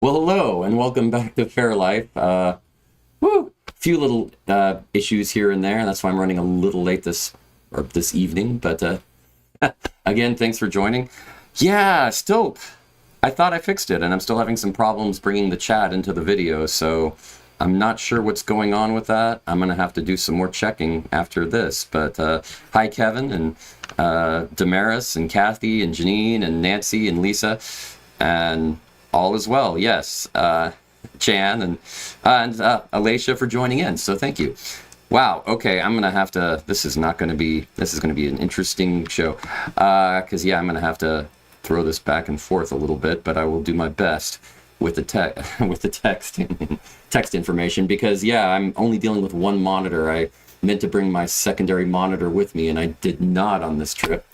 Well, hello, and welcome back to Fair Life. Few little issues here and there. That's why I'm running a little late this evening. But again, thanks for joining. Yeah, still, I thought I fixed it, and I'm still having some problems bringing the chat into the video. So I'm not sure what's going on with that. I'm gonna have to do some more checking after this. But hi, Kevin, and Damaris, and Kathy, and Janine, and Nancy, and Lisa, and all is well, yes. Jan and Alicia for joining in, so thank you. Wow, okay, I'm gonna have to, this is gonna be an interesting show, because yeah, I'm gonna have to throw this back and forth a little bit, but I will do my best with the text information, because yeah, I'm only dealing with one monitor. I meant to bring my secondary monitor with me, and I did not on this trip.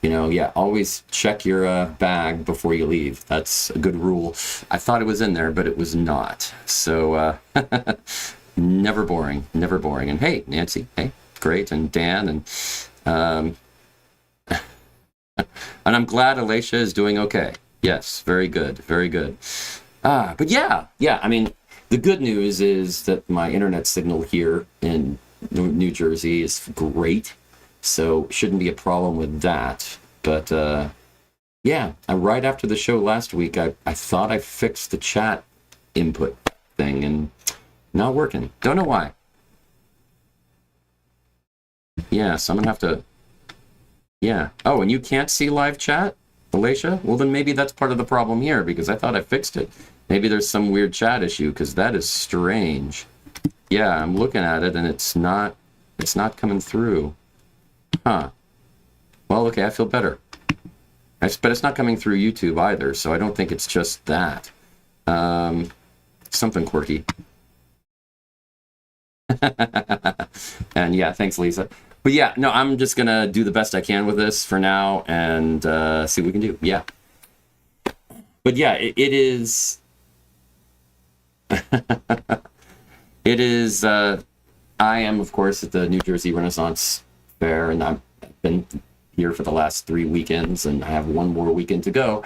You know, yeah, always check your bag before you leave. That's a good rule. I thought it was in there, but it was not. So, never boring, never boring. And hey, Nancy, hey, great, and Dan, and and I'm glad Alicia is doing okay. Yes, very good, very good. But yeah, I mean, the good news is that my internet signal here in New Jersey is great. So shouldn't be a problem with that. But yeah, right after the show last week, I thought I fixed the chat input thing, and not working. Don't know why. Yeah, so I'm gonna have to, yeah. Oh, and you can't see live chat, Alicia? Well, then maybe that's part of the problem here, because I thought I fixed it. Maybe there's some weird chat issue, because that is strange. Yeah, I'm looking at it, and it's not coming through. Huh. Well, okay, I feel better. But it's not coming through YouTube either, so I don't think it's just that. Something quirky. And yeah, thanks, Lisa. But yeah, no, I'm just going to do the best I can with this for now and see what we can do. Yeah. But yeah, it is... it is... I am, of course, at the New Jersey Renaissance Fair, and I've been here for the last 3 weekends, and I have one more weekend to go,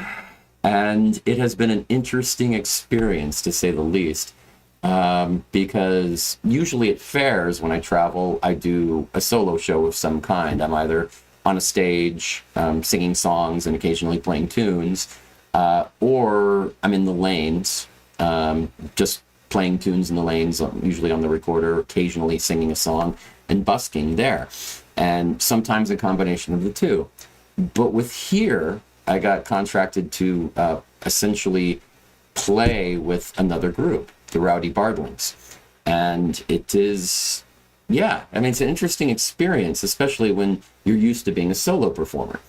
and it has been an interesting experience, to say the least, because usually at fairs, when I travel, I do a solo show of some kind. I'm either on a stage singing songs and occasionally playing tunes, or I'm in the lanes, just playing tunes in the lanes, usually on the recorder, occasionally singing a song and busking there, and sometimes a combination of the two. But with Here, I got contracted to essentially play with another group, the Rowdy Bardlings, and it is, yeah, I mean, it's an interesting experience, especially when you're used to being a solo performer,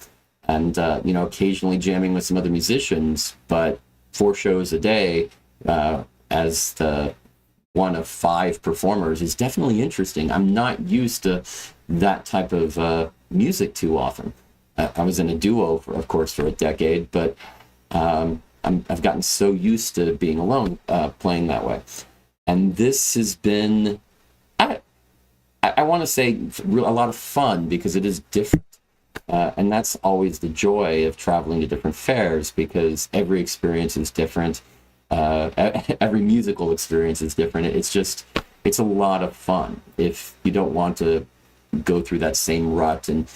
and you know, occasionally jamming with some other musicians, but 4 shows a day as the one of 5 performers is definitely interesting. I'm not used to that type of music too often. I was in a duo, of course, for a decade, but I've gotten so used to being alone playing that way. And this has been, I want to say, a lot of fun, because it is different. And that's always the joy of traveling to different fairs, because every experience is different. Every musical experience is different. It's a lot of fun. If you don't want to go through that same rut and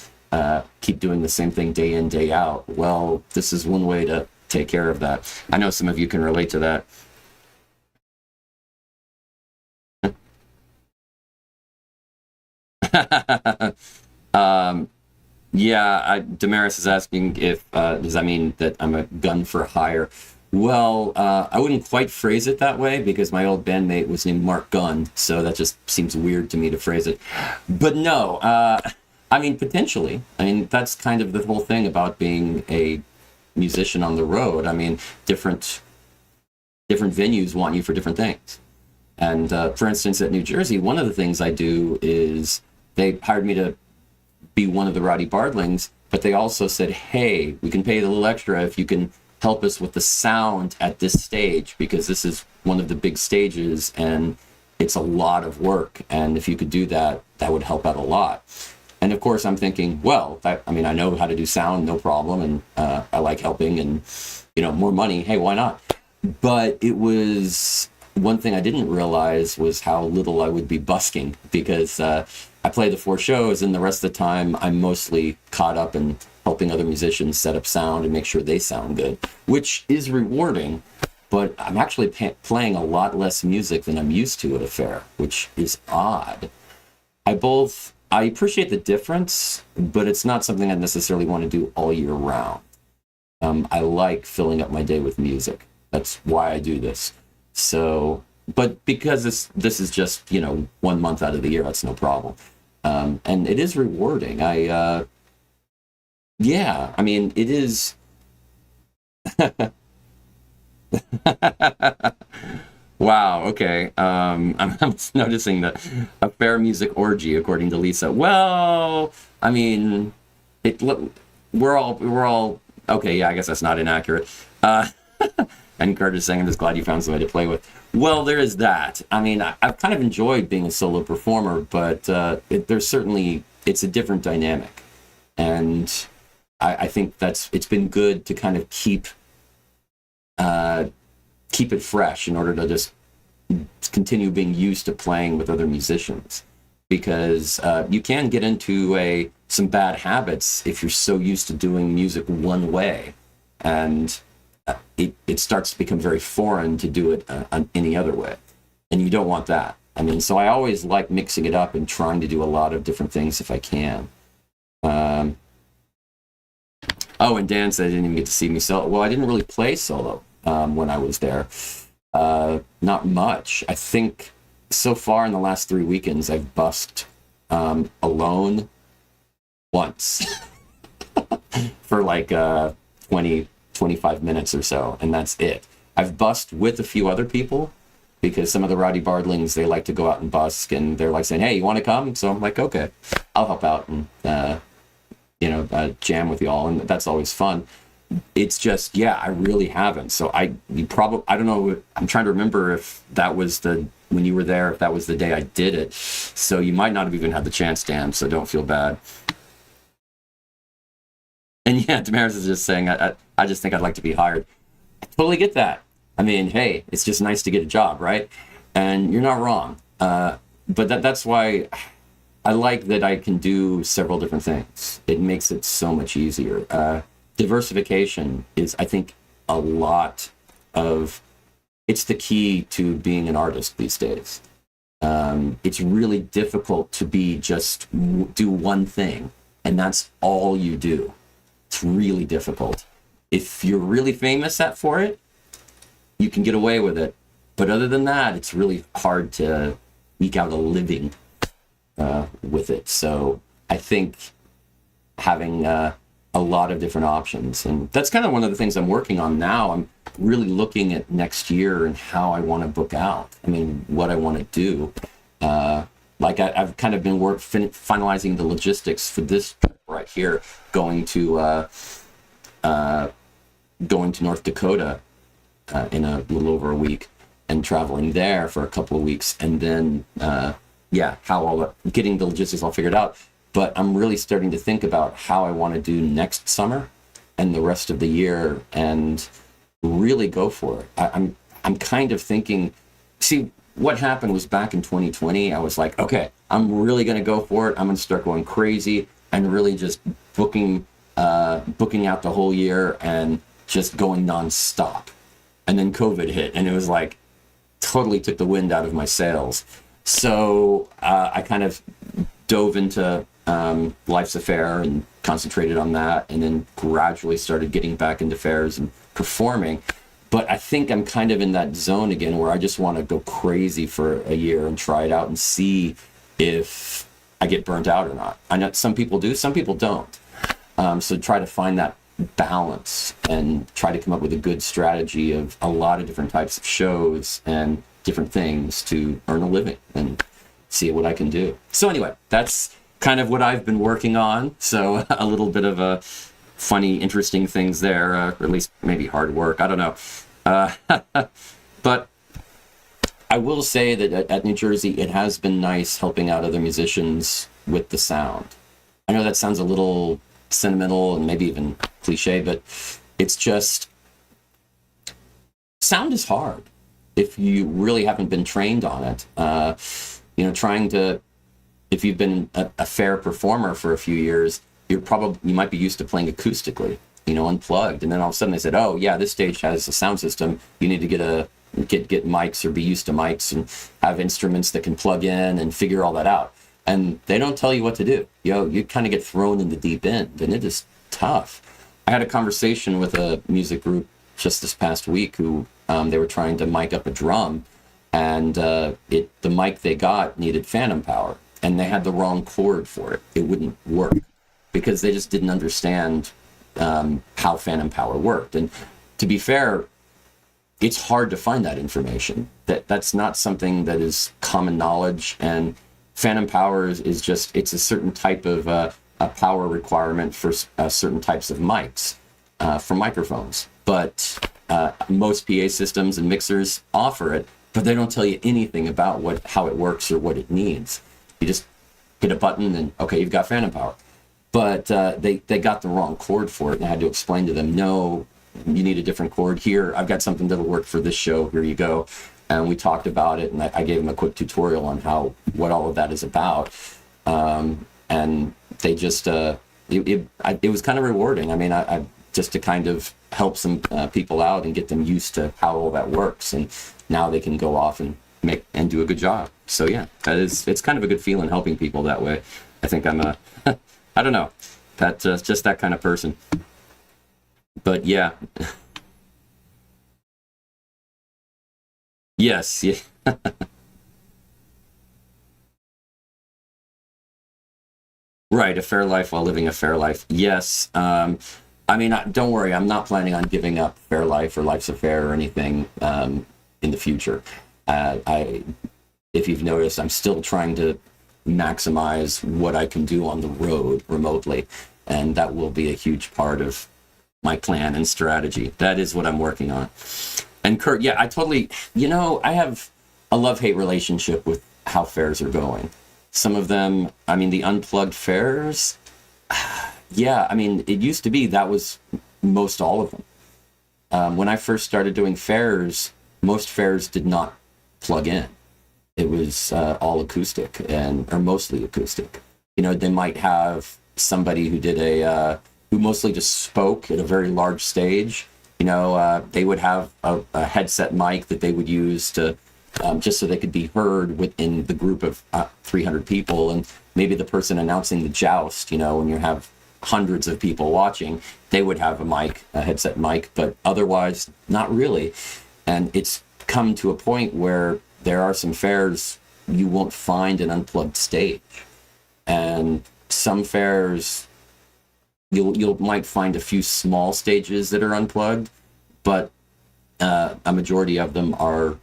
keep doing the same thing day in, day out, well, this is one way to take care of that. I know some of you can relate to that. Yeah, Damaris is asking if, does that mean that I'm a gun for hire? Well, I wouldn't quite phrase it that way, because my old bandmate was named Mark Gunn, so that just seems weird to me to phrase it. But no, I mean, potentially. I mean, that's kind of the whole thing about being a musician on the road. I mean, different venues want you for different things. And for instance, at New Jersey, one of the things I do is they hired me to be one of the Rowdy Bardlings, but they also said, hey, we can pay you a little extra if you can help us with the sound at this stage, because this is one of the big stages and it's a lot of work. And if you could do that, that would help out a lot. And of course, I'm thinking, well, I mean, I know how to do sound, no problem, and I like helping, and, you know, more money, hey, why not? But it was one thing I didn't realize was how little I would be busking, because I play the 4 shows, and the rest of the time I'm mostly caught up in helping other musicians set up sound and make sure they sound good, which is rewarding. But I'm actually playing a lot less music than I'm used to at a fair, which is odd. I appreciate the difference, but it's not something I necessarily want to do all year round. I like filling up my day with music. That's why I do this. So, but because this is just, 1 month out of the year, that's no problem. And it is rewarding. Yeah, I mean, it is. Wow, okay. I'm noticing that a fair music orgy, according to Lisa. Well, I mean, we're all okay. Yeah, I guess that's not inaccurate. And Curtis saying, I'm just glad you found somebody to play with. Well, there is that. I mean, I've kind of enjoyed being a solo performer, but there's certainly, it's a different dynamic. And I think it's been good to kind of keep it fresh in order to just continue being used to playing with other musicians, because you can get into some bad habits if you're so used to doing music one way, and it starts to become very foreign to do it any other way, and you don't want that. I mean, so I always like mixing it up and trying to do a lot of different things if I can. Oh, and Dan said I didn't even get to see me solo. Well, I didn't really play solo when I was there. Not much. I think so far in the last 3 weekends, I've busked alone once for like 25 minutes or so, and that's it. I've busked with a few other people, because some of the rowdy bardlings, they like to go out and busk, and they're like saying, hey, you want to come? So I'm like, okay, I'll help out and jam with y'all, and that's always fun. It's just, yeah, I really haven't. So I don't know, I'm trying to remember if that was when you were there, if that was the day I did it. So you might not have even had the chance, Dan, so don't feel bad. And yeah, Damaris is just saying, I just think I'd like to be hired. I totally get that. I mean, hey, it's just nice to get a job, right? And you're not wrong. But that's why I like that I can do several different things. It makes it so much easier. Diversification is, I think, it's the key to being an artist these days. It's really difficult to do one thing, and that's all you do. It's really difficult. If you're really famous for it, you can get away with it. But other than that, it's really hard to eke out a living with it. So I think having a lot of different options, and that's kind of one of the things I'm working on now. I'm really looking at next year and how I want to book out. I mean, what I want to do. I've kind of been finalizing the logistics for this trip right here, going to North Dakota in a little over a week, and traveling there for a couple of weeks, and then getting the logistics all figured out. But I'm really starting to think about how I want to do next summer and the rest of the year, and really go for it. I'm kind of thinking, see, what happened was back in 2020, I was like, okay, I'm really going to go for it. I'm going to start going crazy and really just booking out the whole year and just going nonstop. And then COVID hit, and it was like totally took the wind out of my sails. So I kind of dove into Life's a Fair and concentrated on that, and then gradually started getting back into fairs and performing. But I think I'm kind of in that zone again where I just want to go crazy for a year and try it out and see if I get burnt out or not. I know some people do, some people don't. So try to find that balance and try to come up with a good strategy of a lot of different types of shows and different things to earn a living and see what I can do. So anyway, that's kind of what I've been working on. So a little bit of a funny, interesting things there, or at least maybe hard work. I don't know. But I will say that at New Jersey, it has been nice helping out other musicians with the sound. I know that sounds a little sentimental and maybe even cliche, but it's just sound is hard if you really haven't been trained on it. Trying to, if you've been a Faire performer for a few years, you might be used to playing acoustically, unplugged, and then all of a sudden they said, oh yeah, this stage has a sound system. You need to get mics or be used to mics and have instruments that can plug in and figure all that out. And they don't tell you what to do. You kind of get thrown in the deep end, and it is tough. I had a conversation with a music group just this past week who they were trying to mic up a drum, and the mic they got needed phantom power, and they had the wrong cord for it. It wouldn't work because they just didn't understand how phantom power worked. And to be fair, it's hard to find that information. That's not something that is common knowledge, and phantom power is just, it's a certain type of a power requirement for certain types of mics, for microphones. But most PA systems and mixers offer it, but they don't tell you anything about how it works or what it needs. You just hit a button and, okay, you've got phantom power. But they got the wrong cord for it, and I had to explain to them, no, you need a different cord. Here, I've got something that'll work for this show. Here you go. And we talked about it, and I gave them a quick tutorial on what all of that is about. And they just, it was kind of rewarding. I mean, I just to kind of help some people out and get them used to how all that works. And now they can go off and do a good job. So yeah, it's kind of a good feeling helping people that way. I think I'm I don't know, that's just that kind of person. But yeah. Yes, yeah. Right, a fair life while living a fair life. Yes. I mean, don't worry, I'm not planning on giving up fair life or life's a fair or anything in the future. If you've noticed, I'm still trying to maximize what I can do on the road remotely, and that will be a huge part of my plan and strategy. That is what I'm working on. And Kurt, yeah, I totally, I have a love-hate relationship with how fairs are going. Some of them, I mean, the unplugged fairs, yeah, I mean, it used to be that was most all of them. When I first started doing fairs, most fairs did not plug in. It was all acoustic or mostly acoustic. They might have somebody who mostly just spoke at a very large stage. They would have a headset mic that they would use to just so they could be heard within the group of 300 people. And maybe the person announcing the joust, when you have hundreds of people watching, they would have a headset mic, but otherwise not really. And it's come to a point where there are some fairs you won't find an unplugged stage. And some fairs, you might find a few small stages that are unplugged, but a majority of them are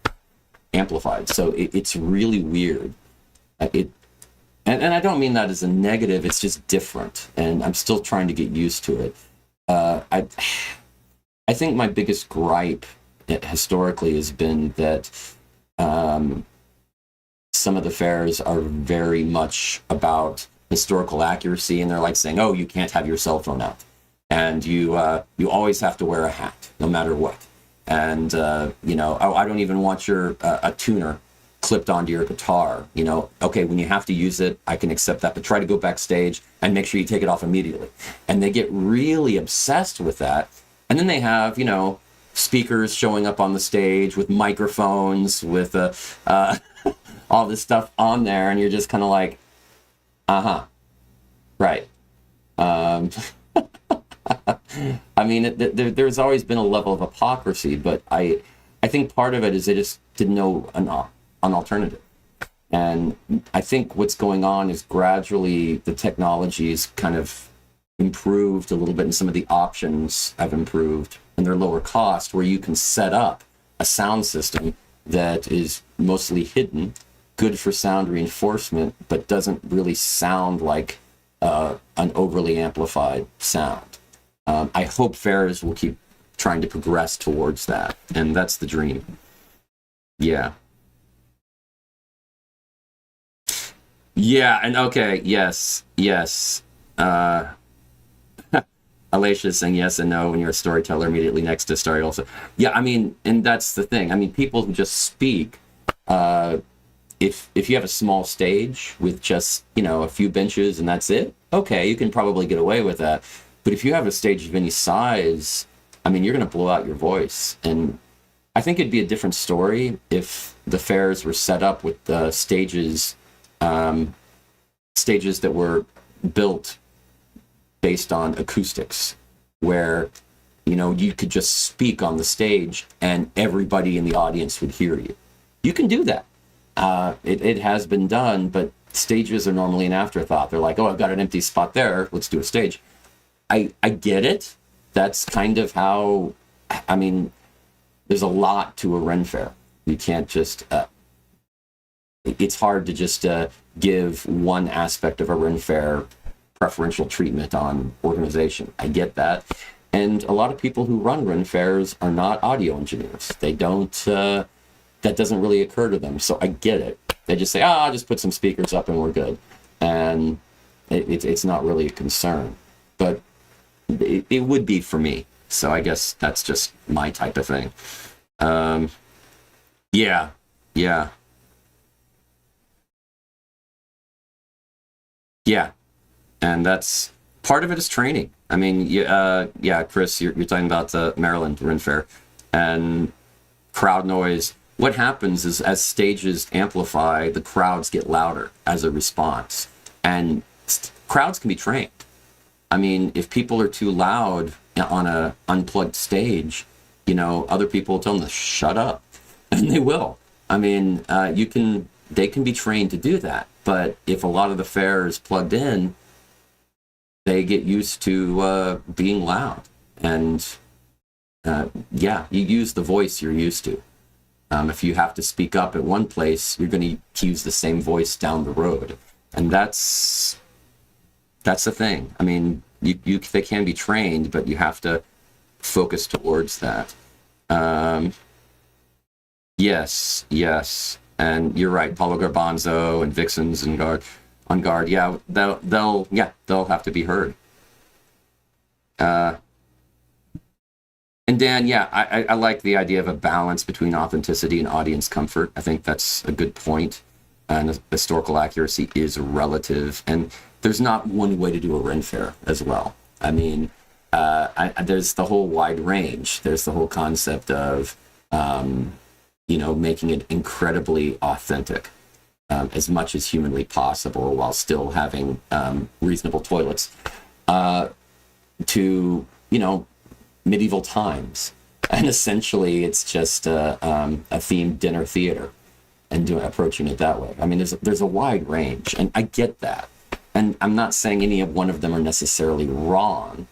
amplified. So it's really weird. And I don't mean that as a negative, it's just different. And I'm still trying to get used to it. I think my biggest gripe historically has been that some of the fairs are very much about historical accuracy, and they're like saying, oh, you can't have your cell phone out, and you always have to wear a hat no matter what, and oh, I don't even want your a tuner clipped onto your guitar. Okay, when you have to use it, I can accept that, but try to go backstage and make sure you take it off immediately. And they get really obsessed with that, and then they have speakers showing up on the stage with microphones with all this stuff on there, and you're just kind of like, right. I mean, there's always been a level of hypocrisy, but I think part of it is they just didn't know an alternative. And I think what's going on is gradually the technology is kind of improved a little bit, and some of the options have improved, and they're lower cost, where you can set up a sound system that is mostly hidden, good for sound reinforcement, but doesn't really sound like an overly amplified sound. I hope fairs will keep trying to progress towards that, and that's the dream. Yeah. Yeah, and okay, yes. Alicia is saying yes and no when you're a storyteller immediately next to story also. Yeah, I mean, and that's the thing. I mean, people who just speak, if you have a small stage with just, a few benches and that's it, okay, you can probably get away with that. But if you have a stage of any size, I mean, you're going to blow out your voice. And I think it'd be a different story if the fairs were set up with stages that were built based on acoustics, where you could just speak on the stage and everybody in the audience would hear you. You can do that. It has been done, but stages are normally an afterthought. They're like, oh, I've got an empty spot there, let's do a stage. I get it. That's kind of how, I mean, there's a lot to a Ren Fair. You can't just, it's hard to just give one aspect of a Ren Fair preferential treatment on organization. I get that. And a lot of people who run Ren Fairs are not audio engineers. They don't, that doesn't really occur to them. So I get it. They just say, I'll just put some speakers up and we're good. And it's not really a concern. But it would be for me. So I guess that's just my type of thing. Yeah. And that's part of it is training. I mean, Chris, you're talking about the Maryland Ren Fair and crowd noise. What happens is as stages amplify, the crowds get louder as a response. And crowds can be trained. I mean, if people are too loud on a unplugged stage, other people will tell them to shut up, and they will. I mean, they can be trained to do that. But if a lot of the fair is plugged in, they get used to being loud. And you use the voice you're used to. If you have to speak up at one place, you're going to use the same voice down the road. And that's the thing. I mean, they can be trained, but you have to focus towards that. Yes. And you're right, Paulo Garbanzo and Vixens and on guard. Yeah, they'll have to be heard. And Dan, I like the idea of a balance between authenticity and audience comfort. I think that's a good point. And historical accuracy is relative. And there's not one way to do a Ren Fair as well. I mean, there's the whole wide range. There's the whole concept of, making it incredibly authentic, as much as humanly possible while still having reasonable toilets, to, medieval times. And essentially it's just a themed dinner theater and approaching it that way. I mean, there's a wide range, and I get that. And I'm not saying any of one of them are necessarily wrong,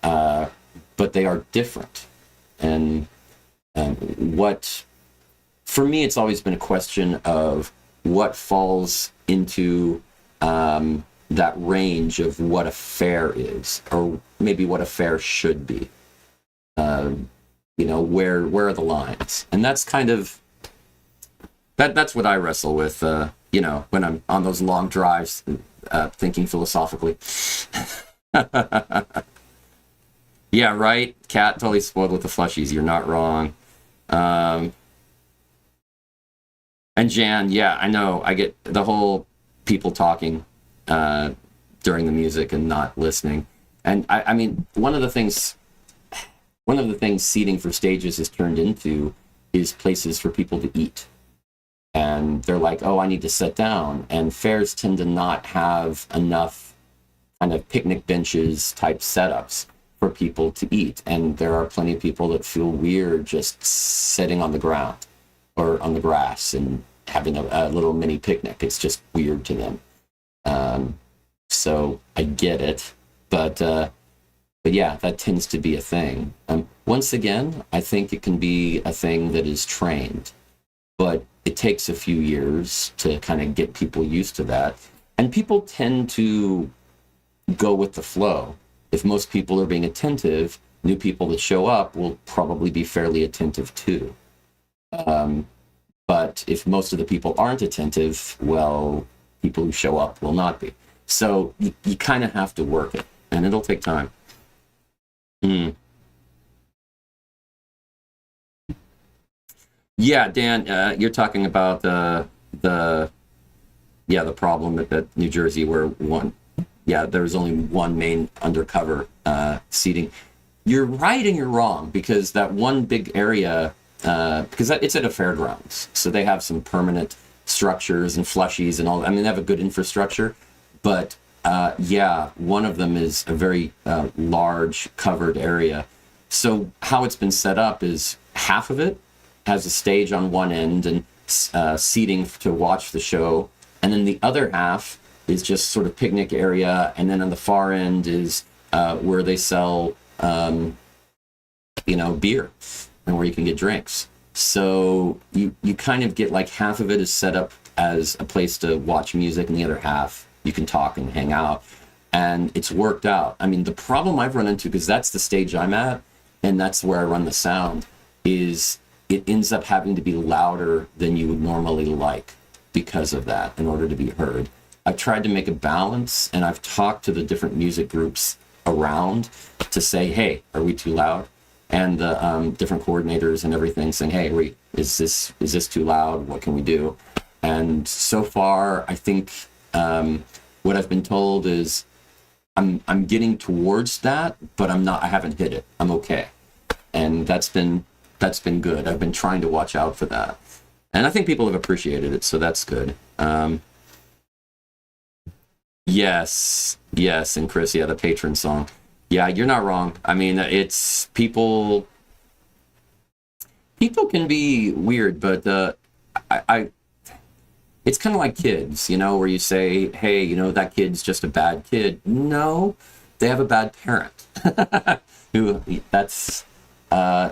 but they are different. And for me, it's always been a question of what falls into that range of what a fair is, or maybe what a fair should be. Where are the lines? And that's kind of, that's what I wrestle with, when I'm on those long drives, thinking philosophically. Yeah, right? Cat totally spoiled with the flushies. You're not wrong. And Jan, yeah, I know. I get the whole people talking during the music and not listening. And I mean, one of the things seating for stages has turned into is places for people to eat. And they're like, oh, I need to sit down. And fairs tend to not have enough kind of picnic benches type setups for people to eat. And there are plenty of people that feel weird just sitting on the ground or on the grass and having a little mini picnic. It's just weird to them. So I get it. But yeah, that tends to be a thing. Once again, I think it can be a thing that is trained, but it takes a few years to kind of get people used to that. And people tend to go with the flow. If most people are being attentive, new people that show up will probably be fairly attentive too. But if most of the people aren't attentive, well, people who show up will not be. So you kind of have to work it, and it'll take time. Mm. Yeah, Dan, you're talking about the yeah, the problem at New Jersey where there was only one main undercover seating. You're right and you're wrong, because that one big area, because it's at a fairgrounds, so they have some permanent structures and flushies and all. I mean, they have a good infrastructure, but yeah, one of them is a very large covered area. So how it's been set up is half of it has a stage on one end and seating to watch the show, and then the other half is just sort of picnic area, and then on the far end is where they sell beer and where you can get drinks. So you kind of get like half of it is set up as a place to watch music, and the other half you can talk and hang out. And it's worked out. I mean, the problem I've run into, because that's the stage I'm at, and that's where I run the sound, is it ends up having to be louder than you would normally like because of that, in order to be heard. I've tried to make a balance, and I've talked to the different music groups around to say, hey, are we too loud? And the different coordinators and everything saying, hey, is this too loud? What can we do? And so far, I think what I've been told is I'm getting towards that, but I haven't hit it. I'm okay. And that's been good. I've been trying to watch out for that. And I think people have appreciated it, so that's good. Yes, and Chris, yeah, the patron song. Yeah, you're not wrong. I mean, it's people can be weird, but I it's kind of like kids, where you say, hey, that kid's just a bad kid. No, they have a bad parent.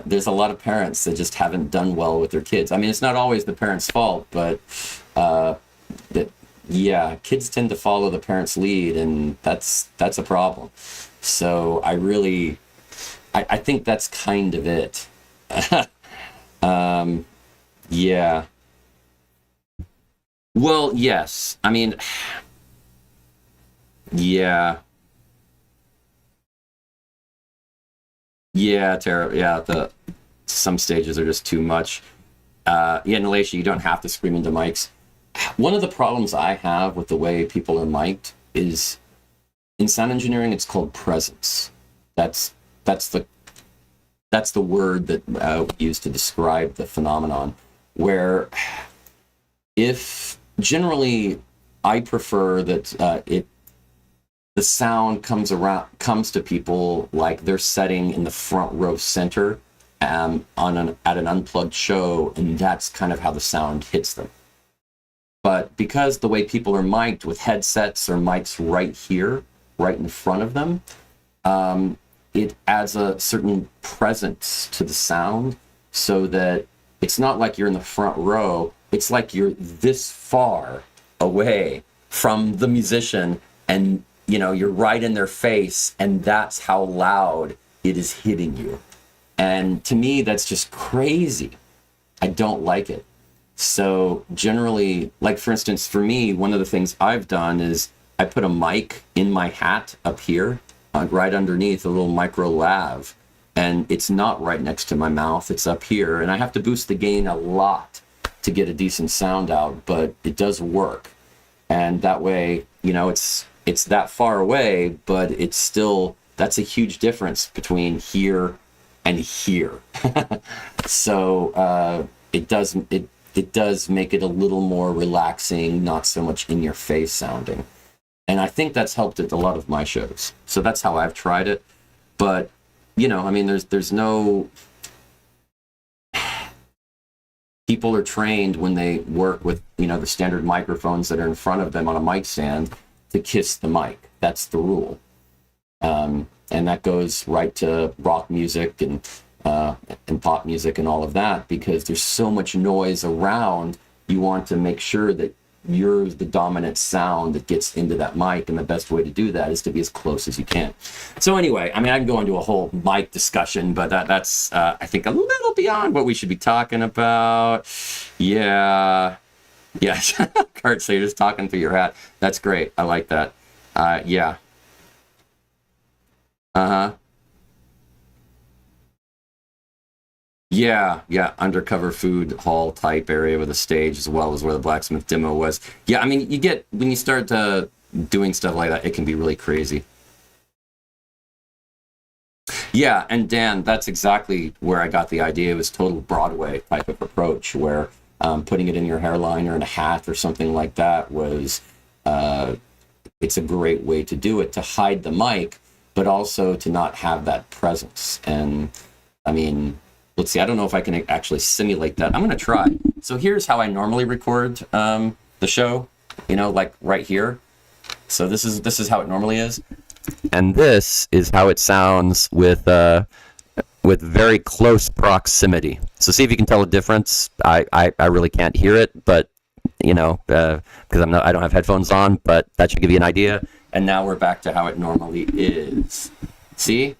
There's a lot of parents that just haven't done well with their kids. I mean, it's not always the parent's fault, but kids tend to follow the parent's lead, and that's a problem. So I think that's kind of it. Yeah. Well, yes. I mean, yeah. Yeah, terrible. Yeah, some stages are just too much. Yeah, in Malaysia, you don't have to scream into mics. One of the problems I have with the way people are mic'd is, in sound engineering, it's called presence. That's the word that we use to describe the phenomenon. Where, if generally, I prefer that the sound comes to people like they're sitting in the front row center at an unplugged show, and that's kind of how the sound hits them. But because the way people are mic'd with headsets or mics right here, right in front of them, it adds a certain presence to the sound, so that it's not like you're in the front row, it's like you're this far away from the musician, and you're right in their face, and that's how loud it is hitting you. And to me, that's just crazy. I don't like it. So generally, like for instance, for me, one of the things I've done is I put a mic in my hat up here, right underneath a little micro lav, and it's not right next to my mouth, it's up here, and I have to boost the gain a lot to get a decent sound out, but it does work. And that way, it's that far away, but it's still, that's a huge difference between here and here. So it does make it a little more relaxing, not so much in your face sounding. And I think that's helped at a lot of my shows. So that's how I've tried it. But, I mean, there's no... People are trained when they work with, the standard microphones that are in front of them on a mic stand to kiss the mic. That's the rule. And that goes right to rock music and pop music and all of that, because there's so much noise around. You want to make sure that you're the dominant sound that gets into that mic, and the best way to do that is to be as close as you can. So anyway, I mean, I can go into a whole mic discussion, but that's I think a little beyond what we should be talking about. Yeah. Kurt, so you're just talking through your hat. That's great. I like that. Yeah. Uh-huh. Yeah, undercover food hall type area with a stage, as well as where the blacksmith demo was. Yeah, I mean, you get when you start doing stuff like that, it can be really crazy. Yeah, and Dan, that's exactly where I got the idea. It was total Broadway type of approach, where putting it in your hairline or in a hat or something like that was uh, it's a great way to do it, to hide the mic, but also to not have that presence. And I mean, let's see, I don't know if I can actually simulate that. I'm going to try. So here's how I normally record the show, like right here. So this is how it normally is. And this is how it sounds with very close proximity. So see if you can tell a difference. I really can't hear it, but because I don't have headphones on, but that should give you an idea. And now we're back to how it normally is. See?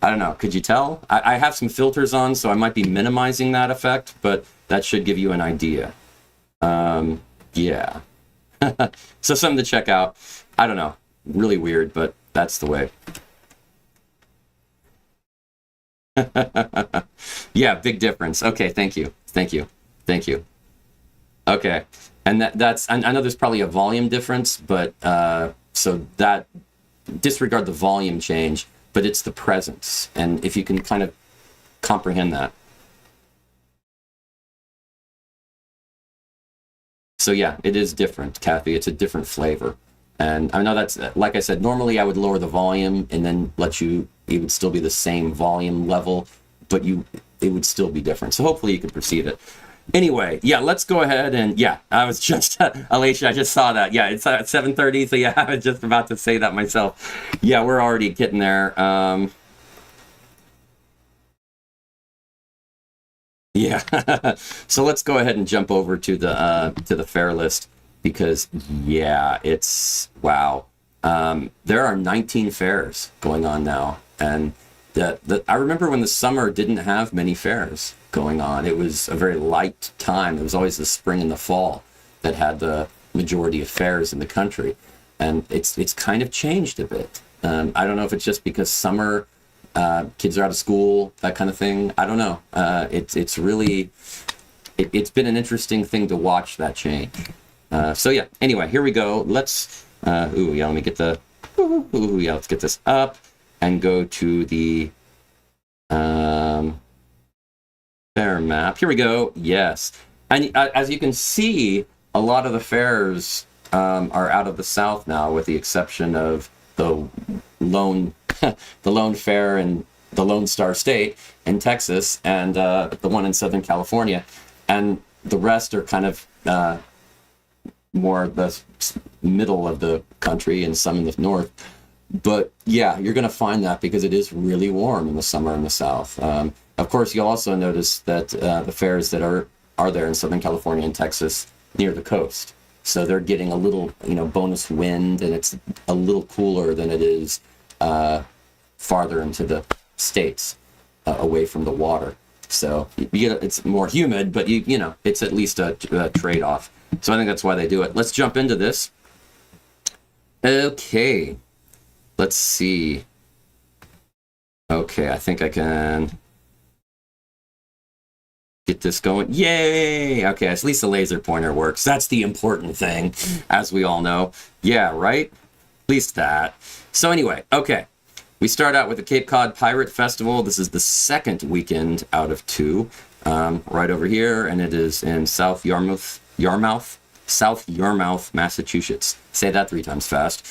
I don't know. Could you tell? I have some filters on, so I might be minimizing that effect, but that should give you an idea. Yeah. So something to check out. I don't know. Really weird, but that's the way. Yeah, big difference. Okay, thank you. Thank you. Thank you. Okay. And that's I know there's probably a volume difference, but so that disregard the volume change, but it's the presence. And if you can kind of comprehend that. So yeah, it is different, Kathy. It's a different flavor. And I know that's, like I said, normally I would lower the volume and then it would still be the same volume level, but it would still be different. So hopefully you can perceive it. Anyway, yeah, let's go ahead and, yeah, I was just, Alicia, I just saw that. Yeah, it's at 7:30, so yeah, I was just about to say that myself. Yeah, we're already getting there. Yeah, so let's go ahead and jump over to the Faire list because, yeah, it's, wow. There are 19 fairs going on now, and I remember when the summer didn't have many fairs going on. It was a very light time. It was always the spring and the fall that had the majority of fairs in the country, and it's kind of changed a bit. I don't know if it's just because summer, kids are out of school, that kind of thing. I don't know. It's really it's been an interesting thing to watch that change. So yeah. Anyway, here we go. Let's let me get let's get this up and go to the fair map. Here we go. Yes. And as you can see, a lot of the fairs are out of the South now, with the exception of the Lone Fair and the Lone Star State in Texas, and the one in Southern California, and the rest are kind of more the middle of the country and some in the north. But yeah, you're going to find that because it is really warm in the summer in the South. Of course, you'll also notice that the fairs that are there in Southern California and Texas near the coast. So they're getting a little, bonus wind, and it's a little cooler than it is farther into the states, away from the water. So it's more humid, but it's at least a trade-off. So I think that's why they do it. Let's jump into this. Okay. Let's see. Okay, I think I can get this going. Yay! Okay, at least the laser pointer works. That's the important thing, as we all know. Yeah, right? At least that. So anyway, okay. We start out with the Cape Cod Pirate Festival. This is the second weekend out of 2, right over here, and it is in South Yarmouth, Massachusetts. Say that 3 times fast.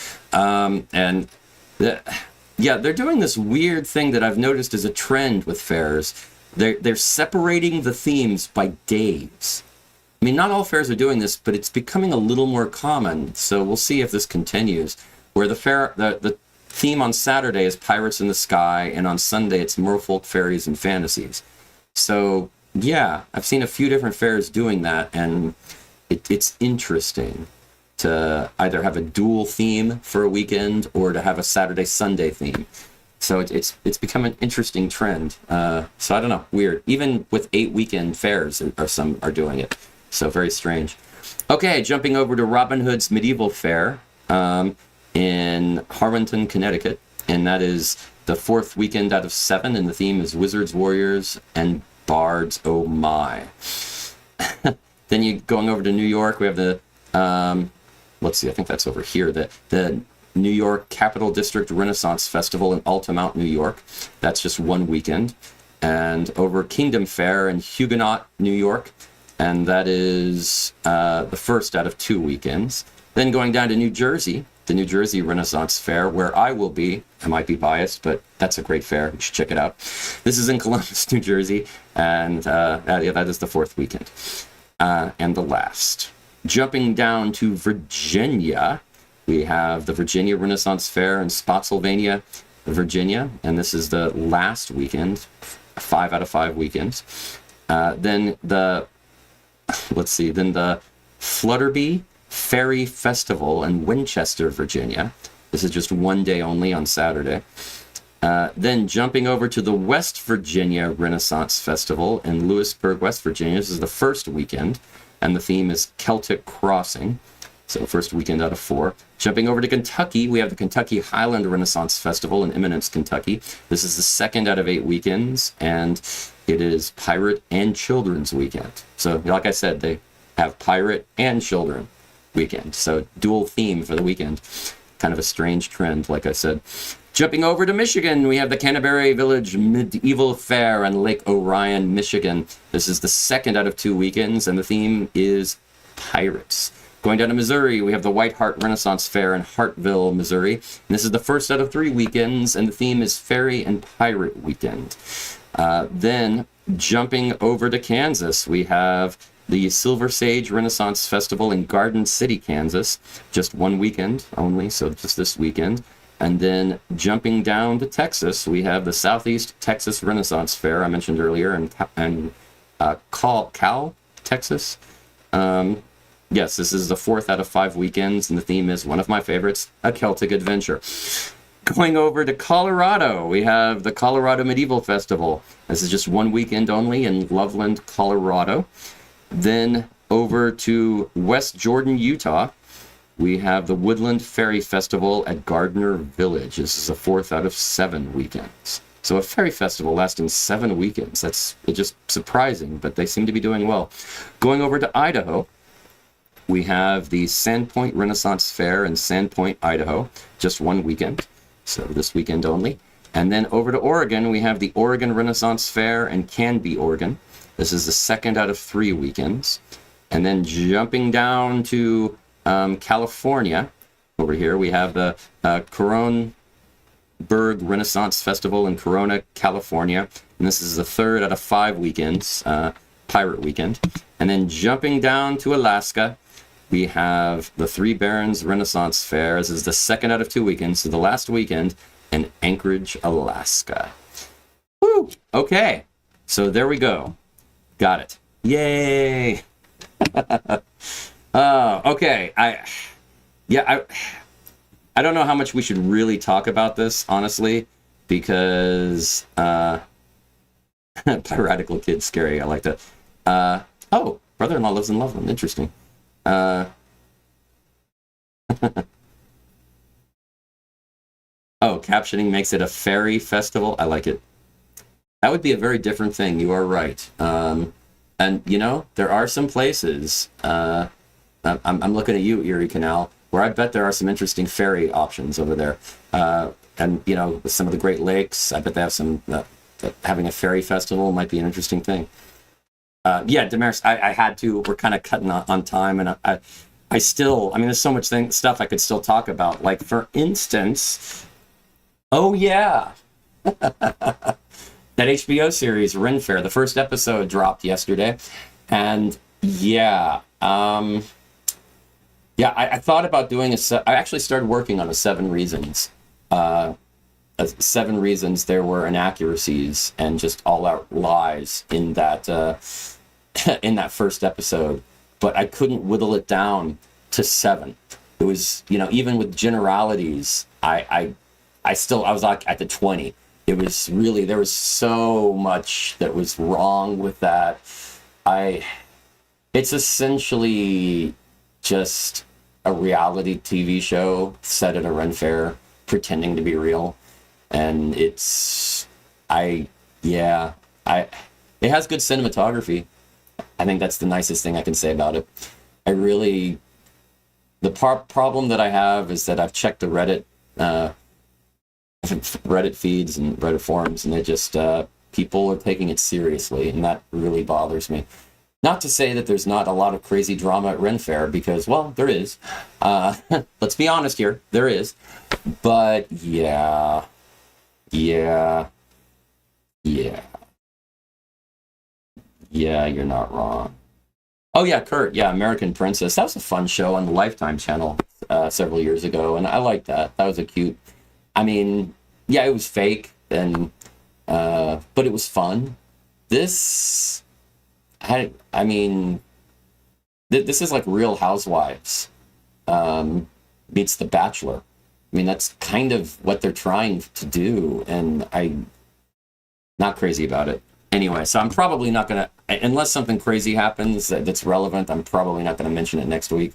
They're doing this weird thing that I've noticed is a trend with fairs. They're separating the themes by days. I mean, not all fairs are doing this, but it's becoming a little more common. So we'll see if this continues. Where the theme on Saturday is Pirates in the Sky, and on Sunday it's Merfolk, Fairies, and Fantasies. So yeah, I've seen a few different fairs doing that, and it's interesting to either have a dual theme for a weekend or to have a Saturday-Sunday theme. So it's become an interesting trend. So I don't know, weird. Even with 8 weekend fairs, some are doing it. So very strange. Okay, jumping over to Robin Hood's Medieval Fair in Harwinton, Connecticut. And that is the 4th weekend out of 7, and the theme is Wizards, Warriors, and Bards, oh my. Then you going over to New York, we have the, let's see, I think that's over here, the New York Capital District Renaissance Festival in Altamont, New York. That's just one weekend. And over Kingdom Fair in Huguenot, New York, and that is the first out of 2 weekends. Then going down to New Jersey, the New Jersey Renaissance Fair, where I will be. I might be biased, but that's a great fair. You should check it out. This is in Columbus, New Jersey, and that is the 4th weekend. And the last. Jumping down to Virginia, we have the Virginia Renaissance Fair in Spotsylvania, Virginia, and this is the last weekend, 5 out of 5 weekends. Then the Flutterby Ferry Festival in Winchester, Virginia. This is just one day only on Saturday. Then jumping over to the West Virginia Renaissance Festival in Lewisburg, West Virginia. This is the first weekend, and the theme is Celtic Crossing. So first weekend out of 4. Jumping over to Kentucky, we have the Kentucky Highland Renaissance Festival in Eminence, Kentucky. This is the 2nd out of 8 weekends, and it is Pirate and Children's Weekend. So like I said, they have Pirate and Children Weekend. So dual theme for the weekend. Kind of a strange trend, like I said. Jumping over to Michigan, we have the Canterbury Village Medieval Fair in Lake Orion, Michigan. This is the 2nd out of 2 weekends, and the theme is Pirates. Going down to Missouri, we have the White Hart Renaissance Fair in Hartville, Missouri. And this is the 1st out of 3 weekends, and the theme is Fairy and Pirate Weekend. Then jumping over to Kansas, we have the Silver Sage Renaissance Festival in Garden City, Kansas. Just one weekend only, so just this weekend. And then jumping down to Texas, we have the Southeast Texas Renaissance Fair I mentioned earlier in Cal, Texas. Yes, this is the 4th out of 5 weekends, and the theme is one of my favorites, a Celtic adventure. Going over to Colorado, we have the Colorado Medieval Festival. This is just one weekend only in Loveland, Colorado. Then over to West Jordan, Utah, we have the Woodland Fairy Festival at Gardner Village. This is the 4th out of 7 weekends. So a fairy festival lasting 7 weekends. It's just surprising, but they seem to be doing well. Going over to Idaho, we have the Sandpoint Renaissance Fair in Sandpoint, Idaho, just one weekend, so this weekend only. And then over to Oregon, we have the Oregon Renaissance Fair in Canby, Oregon. This is the 2nd out of 3 weekends. And then jumping down to California, over here, we have the Kronberg Renaissance Festival in Corona, California. And this is the 3rd out of 5 weekends, Pirate Weekend. And then jumping down to Alaska, we have the Three Barons Renaissance Fair. This is the 2nd out of 2 weekends, so the last weekend in Anchorage, Alaska. Woo! Okay, so there we go. Got it. Yay! Okay. I don't know how much we should really talk about this, honestly, because piratical kid, scary. I like that. Oh, brother-in-law lives in Loveland. Interesting. Oh, captioning makes it a fairy festival. I like it. That would be a very different thing. You are right. And you know, there are some places. I'm looking at you, Erie Canal, where I bet there are some interesting ferry options over there. And you know, with some of the Great Lakes, I bet they have some. Having a ferry festival might be an interesting thing. Yeah, Damaris, I had to. We're kind of cutting on time, and I still. I mean, there's so much stuff I could still talk about. Like, for instance, oh yeah, that HBO series Ren Fair. The first episode dropped yesterday, and yeah, I thought about doing I actually started working on a 7 reasons. 7 reasons there were inaccuracies and just all-out lies in that in that first episode, but I couldn't whittle it down to 7. It was, you know, even with generalities, I was like at the 20. It was really, there was so much that was wrong with that. It's essentially just a reality TV show set at a Ren Fair pretending to be real. And it's It has good cinematography. I think that's the nicest thing I can say about it. The problem that I have is that I've checked the Reddit feeds and Reddit forums, and they just people are taking it seriously, and that really bothers me. Not to say that there's not a lot of crazy drama at Ren Fair, because, well, there is. Let's be honest here, there is. But yeah, you're not wrong. Oh yeah, Kurt, yeah, American Princess. That was a fun show on the Lifetime channel several years ago, and I liked that. That was a cute. I mean, yeah, it was fake, and but it was fun. This, I mean, this is like Real Housewives meets The Bachelor. I mean, that's kind of what they're trying to do, and I'm not crazy about it. Anyway, so I'm probably not going to, unless something crazy happens that's relevant, I'm probably not going to mention it next week.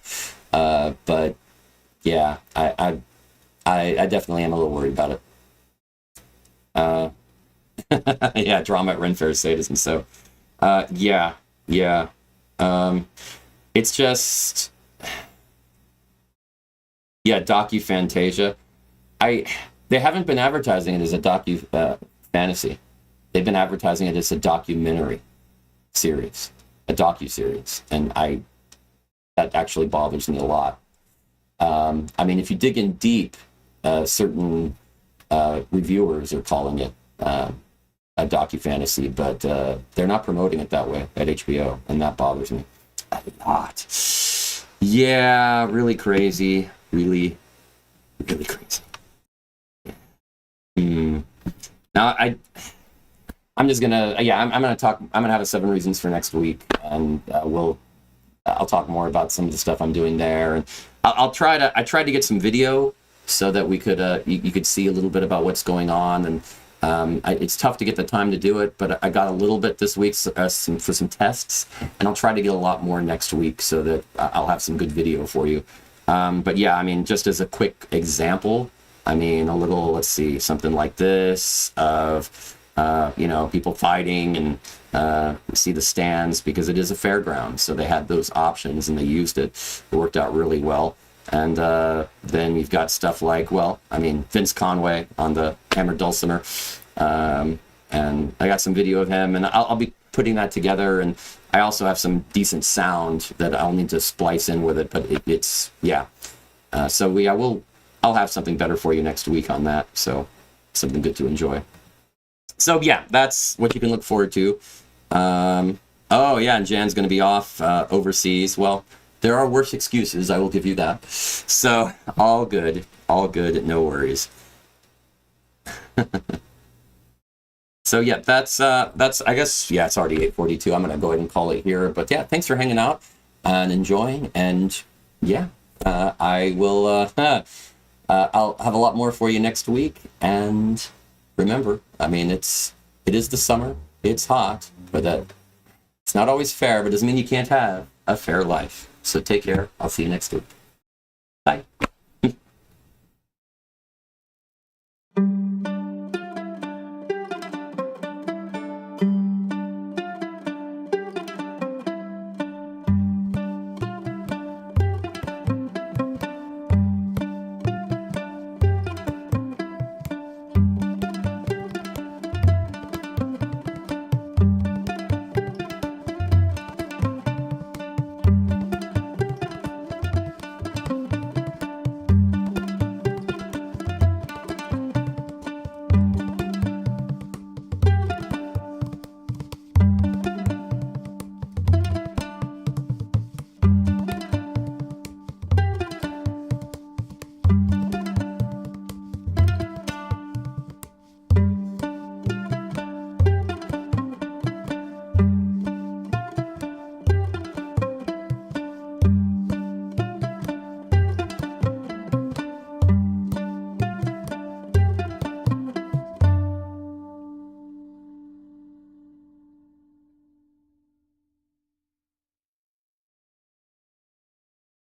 But yeah, I definitely am a little worried about it. Yeah, drama at Ren Fair sadism. So, yeah. It's just, yeah, docu-fantasia. They haven't been advertising it as a docu-fantasy. They've been advertising it as a documentary series, a docu-series, and that actually bothers me a lot. I mean, if you dig in deep, certain reviewers are calling it a docu-fantasy, but they're not promoting it that way at HBO, and that bothers me a lot. Yeah, really crazy, really crazy. Now, I'm just gonna, I'm gonna talk. I'm gonna have a 7 reasons for next week, and I'll talk more about some of the stuff I'm doing there, and I tried to get some video so that we could, you could see a little bit about what's going on, and it's tough to get the time to do it, but I got a little bit this week for some tests, and I'll try to get a lot more next week so that I'll have some good video for you. But yeah, I mean, just as a quick example, I mean, let's see, something like this of. People fighting, and see the stands, because it is a fairground, so they had those options and they used it. It worked out really well. And then you've got stuff like, Vince Conway on the hammered dulcimer, and I got some video of him, and I'll be putting that together, and I also have some decent sound that I'll need to splice in with it, but I'll have something better for you next week on that, so something good to enjoy. So yeah, that's what you can look forward to. And Jan's going to be off overseas. Well, there are worse excuses, I will give you that. So all good, no worries. So yeah, that's I guess, yeah, it's already 8:42. I'm going to go ahead and call it here. But yeah, thanks for hanging out and enjoying. And yeah, I will. I'll have a lot more for you next week. And remember, I mean, it is the summer. It's hot, but it's not always fair. But it doesn't mean you can't have a fair life. So take care. I'll see you next week. Bye.